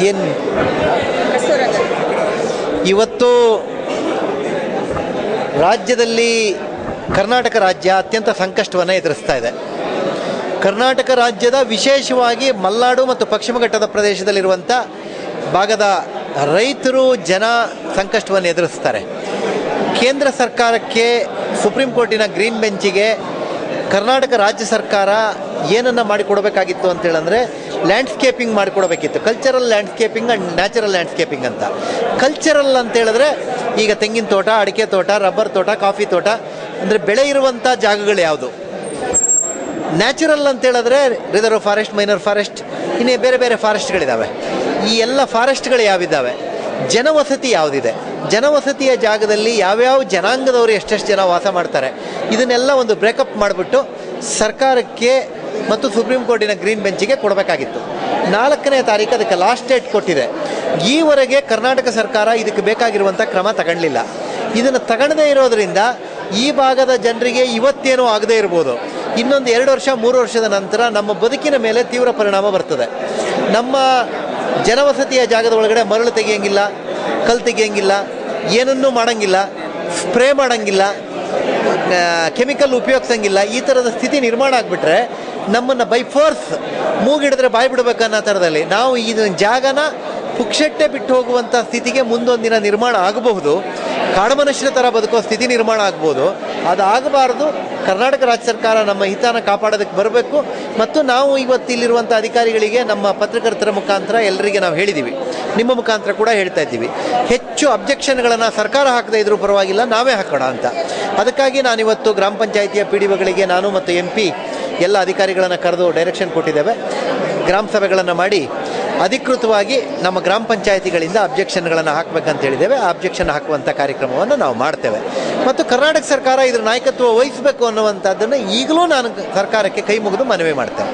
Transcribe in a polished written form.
ಏನು ಇವತ್ತು ರಾಜ್ಯದಲ್ಲಿ ಕರ್ನಾಟಕ ರಾಜ್ಯ ಅತ್ಯಂತ ಸಂಕಷ್ಟವನ್ನು ಎದುರಿಸ್ತಾ ಇದೆ. ಕರ್ನಾಟಕ ರಾಜ್ಯದ ವಿಶೇಷವಾಗಿ ಮಲೆನಾಡು ಮತ್ತು ಪಶ್ಚಿಮ ಘಟ್ಟದ ಪ್ರದೇಶದಲ್ಲಿರುವಂಥ ಭಾಗದ ರೈತರು ಜನ ಸಂಕಷ್ಟವನ್ನು ಎದುರಿಸ್ತಾರೆ. ಕೇಂದ್ರ ಸರ್ಕಾರಕ್ಕೆ ಸುಪ್ರೀಂ ಕೋರ್ಟಿನ ಗ್ರೀನ್ ಬೆಂಚಿಗೆ ಕರ್ನಾಟಕ ರಾಜ್ಯ ಸರ್ಕಾರ ಏನನ್ನು ಮಾಡಿಕೊಡಬೇಕಾಗಿತ್ತು ಅಂತೇಳಂದರೆ ಲ್ಯಾಂಡ್ಸ್ಕೇಪಿಂಗ್ ಮಾಡಿಕೊಡಬೇಕಿತ್ತು. Cultural landscaping and natural landscaping ಅಂತ. ಕಲ್ಚರಲ್ ಅಂತೇಳಿದ್ರೆ ಈಗ ತೆಂಗಿನ ತೋಟ, ಅಡಿಕೆ ತೋಟ, ರಬ್ಬರ್ ತೋಟ, ಕಾಫಿ ತೋಟ ಅಂದರೆ ಬೆಳೆ ಇರುವಂಥ ಜಾಗಗಳು ಯಾವುದು. ನ್ಯಾಚುರಲ್ ಅಂತೇಳಿದ್ರೆ ರಿಸರ್ವ್ ಫಾರೆಸ್ಟ್, ಮೈನರ್ ಫಾರೆಸ್ಟ್, ಇನ್ನೇ ಬೇರೆ ಬೇರೆ ಫಾರೆಸ್ಟ್ಗಳಿದ್ದಾವೆ. ಈ ಎಲ್ಲ ಫಾರೆಸ್ಟ್ಗಳು ಯಾವಿದ್ದಾವೆ, ಜನವಸತಿ ಯಾವುದಿದೆ, ಜನವಸತಿಯ ಜಾಗದಲ್ಲಿ ಯಾವ್ಯಾವ ಜನಾಂಗದವರು ಎಷ್ಟೆಷ್ಟು ಜನ ವಾಸ ಮಾಡ್ತಾರೆ, ಇದನ್ನೆಲ್ಲ ಒಂದು ಬ್ರೇಕಪ್ ಮಾಡಿಬಿಟ್ಟು ಸರ್ಕಾರಕ್ಕೆ ಮತ್ತು ಸುಪ್ರೀಂ ಕೋರ್ಟಿನ ಗ್ರೀನ್ ಬೆಂಚಿಗೆ ಕೊಡಬೇಕಾಗಿತ್ತು. 4ನೇ ತಾರೀಕು ಅದಕ್ಕೆ ಲಾಸ್ಟ್ ಡೇಟ್ ಕೊಟ್ಟಿದೆ. ಈವರೆಗೆ ಕರ್ನಾಟಕ ಸರ್ಕಾರ ಇದಕ್ಕೆ ಬೇಕಾಗಿರುವಂಥ ಕ್ರಮ ತಗೊಳ್ಳಲಿಲ್ಲ. ಇದನ್ನು ತಗೊಳ್ಳದೇ ಇರೋದರಿಂದ ಈ ಭಾಗದ ಜನರಿಗೆ ಇವತ್ತೇನೂ ಆಗದೇ ಇರ್ಬೋದು, ಇನ್ನೊಂದು 2 ವರ್ಷ 3 ವರ್ಷದ ನಂತರ ನಮ್ಮ ಬದುಕಿನ ಮೇಲೆ ತೀವ್ರ ಪರಿಣಾಮ ಬರ್ತದೆ. ನಮ್ಮ ಜನವಸತಿಯ ಜಾಗದ ಒಳಗಡೆ ಮರಳು ತೆಗಿಯೋಂಗಿಲ್ಲ, ಕಲ್ಲು ತೆಗಿಯೋಂಗಿಲ್ಲ, ಏನನ್ನೂ ಮಾಡೋಂಗಿಲ್ಲ, ಸ್ಪ್ರೇ ಮಾಡೋಂಗಿಲ್ಲ, ಕೆಮಿಕಲ್ ಉಪಯೋಗಿಸೋಂಗಿಲ್ಲ. ಈ ಥರದ ಸ್ಥಿತಿ ನಿರ್ಮಾಣ ಆಗಿಬಿಟ್ರೆ ನಮ್ಮನ್ನು ಬೈ ಫೋರ್ಸ್ ಮೂಗಿಡಿದ್ರೆ ಬಾಯಿ ಬಿಡಬೇಕನ್ನೋ ಥರದಲ್ಲಿ ನಾವು ಇದನ್ನ ಜಾಗನ ಪುಕ್ಷಟ್ಟೆ ಬಿಟ್ಟು ಹೋಗುವಂಥ ಸ್ಥಿತಿಗೆ ಮುಂದೊಂದಿನ ನಿರ್ಮಾಣ ಆಗಬಹುದು. ಕಾಡುಮನುಷ್ಯರ ಥರ ಬದುಕೋ ಸ್ಥಿತಿ ನಿರ್ಮಾಣ ಆಗ್ಬೋದು. ಅದಾಗಬಾರ್ದು. ಕರ್ನಾಟಕ ರಾಜ್ಯ ಸರ್ಕಾರ ನಮ್ಮ ಹಿತನ ಕಾಪಾಡೋದಕ್ಕೆ ಬರಬೇಕು. ಮತ್ತು ನಾವು ಇವತ್ತು ಇಲ್ಲಿರುವಂಥ ಅಧಿಕಾರಿಗಳಿಗೆ ನಮ್ಮ ಪತ್ರಕರ್ತರ ಮುಖಾಂತರ ಎಲ್ಲರಿಗೆ ನಾವು ಹೇಳಿದ್ದೀವಿ, ನಿಮ್ಮ ಮುಖಾಂತರ ಕೂಡ ಹೇಳ್ತಾ ಇದ್ದೀವಿ, ಹೆಚ್ಚು ಅಬ್ಜೆಕ್ಷನ್ಗಳನ್ನು ಸರ್ಕಾರ ಹಾಕದೇ ಇದ್ರೂ ಪರವಾಗಿಲ್ಲ, ನಾವೇ ಹಾಕೋಣ ಅಂತ. ಅದಕ್ಕಾಗಿ ನಾನಿವತ್ತು ಗ್ರಾಮ ಪಂಚಾಯಿತಿಯ PDOಗಳಿಗೆ ನಾನು ಮತ್ತು MP ಎಲ್ಲ ಅಧಿಕಾರಿಗಳನ್ನು ಕರೆದು ಡೈರೆಕ್ಷನ್ ಕೊಟ್ಟಿದ್ದೇವೆ. ಗ್ರಾಮ ಸಭೆಗಳನ್ನು ಮಾಡಿ ಅಧಿಕೃತವಾಗಿ ನಮ್ಮ ಗ್ರಾಮ ಪಂಚಾಯಿತಿಗಳಿಂದ ಅಬ್ಜೆಕ್ಷನ್ಗಳನ್ನು ಹಾಕಬೇಕಂತ ಹೇಳಿದ್ದೇವೆ. ಆ ಅಬ್ಜೆಕ್ಷನ್ ಹಾಕುವಂಥ ಕಾರ್ಯಕ್ರಮವನ್ನು ನಾವು ಮಾಡ್ತೇವೆ. ಮತ್ತು ಕರ್ನಾಟಕ ಸರ್ಕಾರ ಇದರ ನಾಯಕತ್ವ ವಹಿಸಬೇಕು ಅನ್ನುವಂಥದ್ದನ್ನು ಈಗಲೂ ನಾನು ಸರ್ಕಾರಕ್ಕೆ ಕೈ ಮುಗಿದು ಮನವಿ ಮಾಡ್ತೇನೆ.